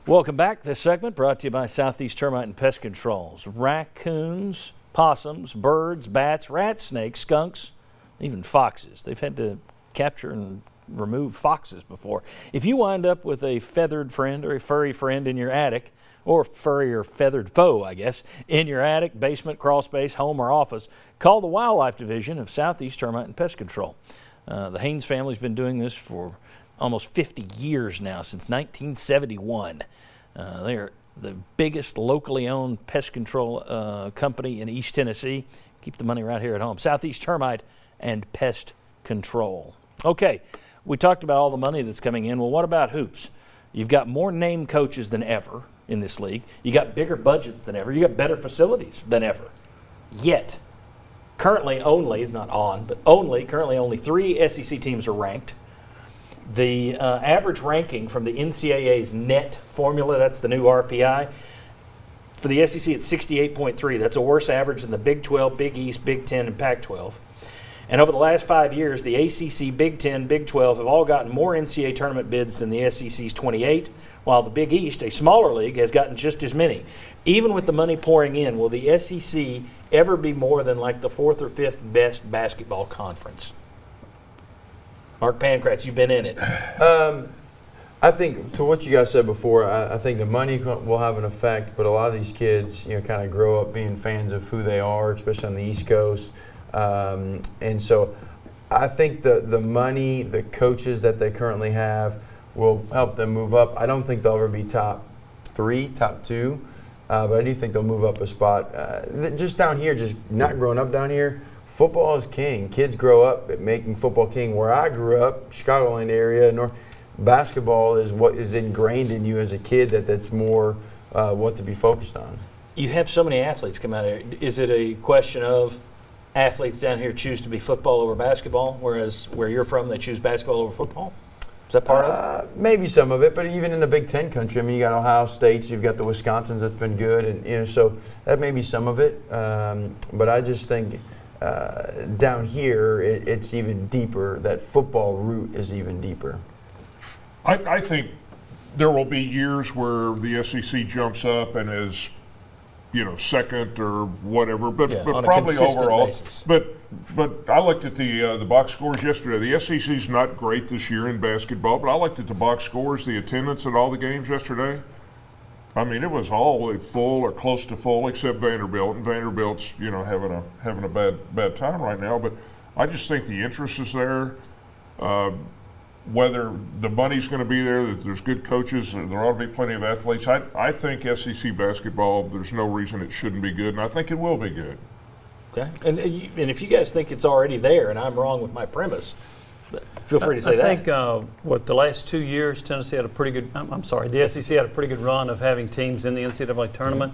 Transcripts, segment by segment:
Welcome back. This segment brought to you by Southeast Termite and Pest Controls. Raccoons, possums, birds, bats, rats, snakes, skunks, even foxes. They've had to capture and remove foxes before. If you wind up with a feathered friend or a furry friend in your attic, or furry or feathered foe, I guess, in your attic, basement, crawl space, home, or office, call the Wildlife Division of Southeast Termite and Pest Control. The Haynes family's been doing this for almost 50 years now, since 1971. They are the biggest locally owned pest control company in East Tennessee. Keep the money right here at home. Southeast Termite and Pest Control. Okay, we talked about all the money that's coming in. Well, what about hoops? You've got more named coaches than ever in this league. You got bigger budgets than ever. You got better facilities than ever. Yet, currently only 3 SEC teams are ranked. The average ranking from the NCAA's net formula, that's the new RPI, for the SEC it's 68.3. That's a worse average than the Big 12, Big East, Big 10, and Pac-12. And over the last 5 years, the ACC, Big 10, Big 12 have all gotten more NCAA tournament bids than the SEC's 28, while the Big East, a smaller league, has gotten just as many. Even with the money pouring in, will the SEC ever be more than like the 4th or 5th best basketball conference? Mark Pancratz, you've been in it. I think, to what you guys said before, I think the money will have an effect, but a lot of these kids, kind of grow up being fans of who they are, especially on the East Coast. And so I think the money, the coaches that they currently have will help them move up. I don't think they'll ever be top 3, top 2, but I do think they'll move up a spot. Just down here, just not growing up down here, football is king. Kids grow up at making football king. Where I grew up, Chicagoland area, basketball is what is ingrained in you as a kid. That's more what to be focused on. You have so many athletes come out here. Is it a question of athletes down here choose to be football over basketball, whereas where you're from, they choose basketball over football? Is that part of it? Maybe some of it, but even in the Big Ten country, you got Ohio State, you've got the Wisconsins that's been good, and so that may be some of it. But I just think down here, it's even deeper. That football root is even deeper. I think there will be years where the SEC jumps up and is, second or whatever, but probably overall. Basis. But I looked at the box scores yesterday. The SEC's not great this year in basketball, but I looked at the box scores, the attendance at all the games yesterday. I mean, it was all full or close to full, except Vanderbilt, and Vanderbilt's having a bad time right now. But I just think the interest is there. Whether the money's going to be there, that there's good coaches, there ought to be plenty of athletes. I think SEC basketball, there's no reason it shouldn't be good, and I think it will be good. Okay, and if you guys think it's already there, and I'm wrong with my premise, but feel free to say that. I think the last 2 years, Tennessee had a pretty good. The SEC had a pretty good run of having teams in the NCAA tournament.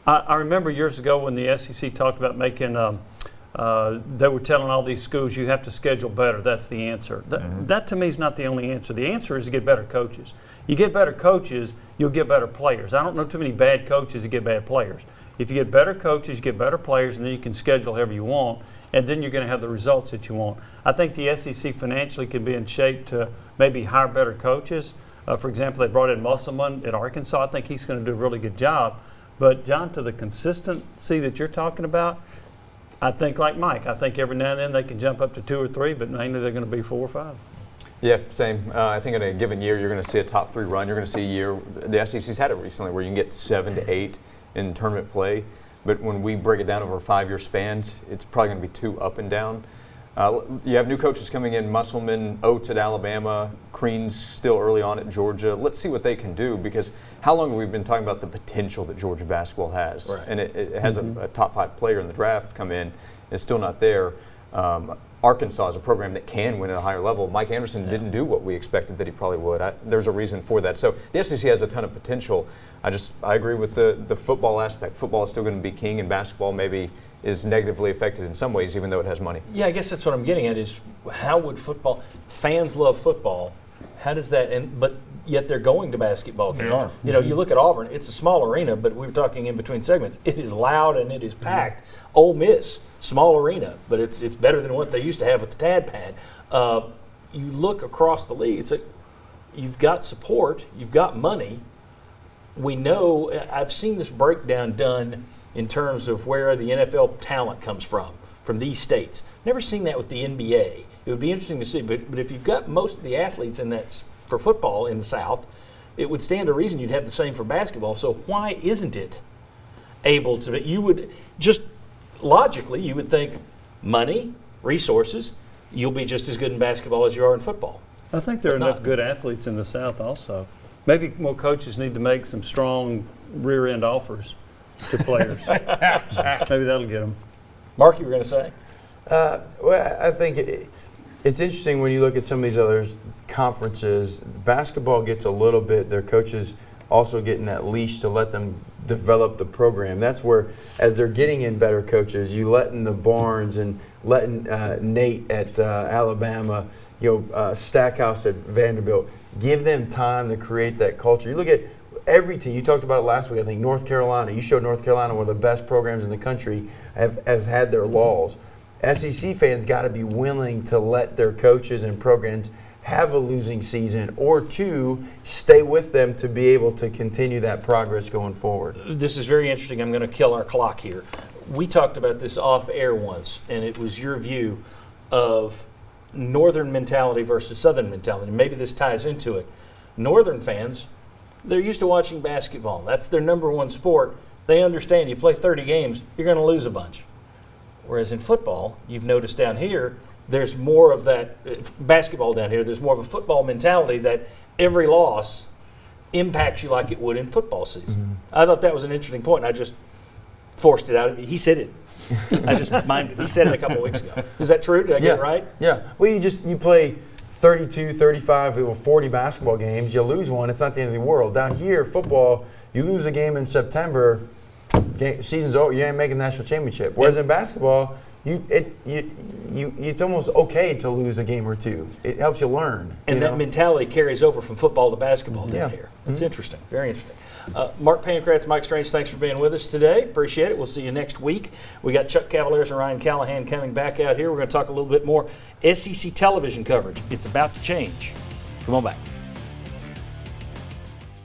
I remember years ago when the SEC talked about making. They were telling all these schools, you have to schedule better. That's the answer. That to me is not the only answer. The answer is to get better coaches. You get better coaches, you'll get better players. I don't know too many bad coaches that get bad players. If you get better coaches, you get better players, and then you can schedule however you want, and then you're going to have the results that you want. I think the SEC financially could be in shape to maybe hire better coaches. For example, they brought in Musselman at Arkansas. I think he's going to do a really good job. But, John, to the consistency that you're talking about, I think like Mike. I think every now and then they can jump up to 2 or 3, but mainly they're going to be 4 or 5. Yeah, same. I think in a given year you're going to see a top 3 run. You're going to see a year, the SEC's had it recently, where you can get 7 to 8 in tournament play. But when we break it down over 5-year spans, it's probably going to be 2 up and down. You have new coaches coming in, Musselman, Oates at Alabama, Crean's still early on at Georgia. Let's see what they can do, because how long have we been talking about the potential that Georgia basketball has? Right. And it has a top 5 player in the draft come in. It's still not there. Arkansas is a program that can win at a higher level. Mike Anderson didn't do what we expected that he probably would. There's a reason for that. So the SEC has a ton of potential. I agree with the football aspect. Football is still going to be king, and basketball maybe is negatively affected in some ways, even though it has money. Yeah, I guess that's what I'm getting at is how would football, fans love football, how does that, but yet they're going to basketball games. They are. You look at Auburn, it's a small arena, but we were talking in between segments. It is loud and it is packed. Ole Miss, small arena, but it's better than what they used to have with the Tad Pad. You look across the league, it's like you've got support, you've got money. we know, I've seen this breakdown done in terms of where the NFL talent comes from these states. Never seen that with the NBA. It would be interesting to see, but if you've got most of the athletes in that for football in the South, it would stand to reason you'd have the same for basketball. So why isn't it able to be? You would just logically, you would think money, resources, you'll be just as good in basketball as you are in football. I think there are But enough not- good athletes in the South also. Maybe more coaches need to make some strong rear end offers to players. Maybe that'll get them. Mark, you were going to say? Well, I think it's interesting when you look at some of these other conferences. Basketball gets a little bit, their coaches also getting that leash to let them develop the program. That's where, as they're getting in better coaches, you letting the Barnes and letting Nate at Alabama, Stackhouse at Vanderbilt, give them time to create that culture. You look at every team. You talked about it last week. I think North Carolina. You showed North Carolina, one of the best programs in the country, has had their laws. SEC fans got to be willing to let their coaches and programs have a losing season or two, stay with them to be able to continue that progress going forward. This is very interesting. I'm going to kill our clock here. We talked about this off air once, and it was your view of Northern mentality versus Southern mentality. Maybe this ties into it. Northern fans, they're used to watching basketball. That's their number one sport. They understand you play 30 games, you're going to lose a bunch. Whereas in football, you've noticed down here, there's more of that basketball down here. There's more of a football mentality that every loss impacts you like it would in football season. Mm-hmm. I thought that was an interesting point, and I just forced it out. He said it. I just minded. He said it a couple of weeks ago. Is that true? Did I get it right? Yeah. Well, you play 32, 35, 40 basketball games. You lose one, it's not the end of the world. Down here, football, you lose a game in September, season's over. You ain't making the national championship. Whereas in basketball, it's almost okay to lose a game or two. It helps you learn. And that mentality carries over from football to basketball down Yeah. here. That's interesting. Very interesting. Mark Pancratz, Mike Strange, thanks for being with us today. Appreciate it. We'll see you next week. We got Chuck Cavaliers and Ryan Callahan coming back out here. We're going to talk a little bit more SEC television coverage. It's about to change. Come on back.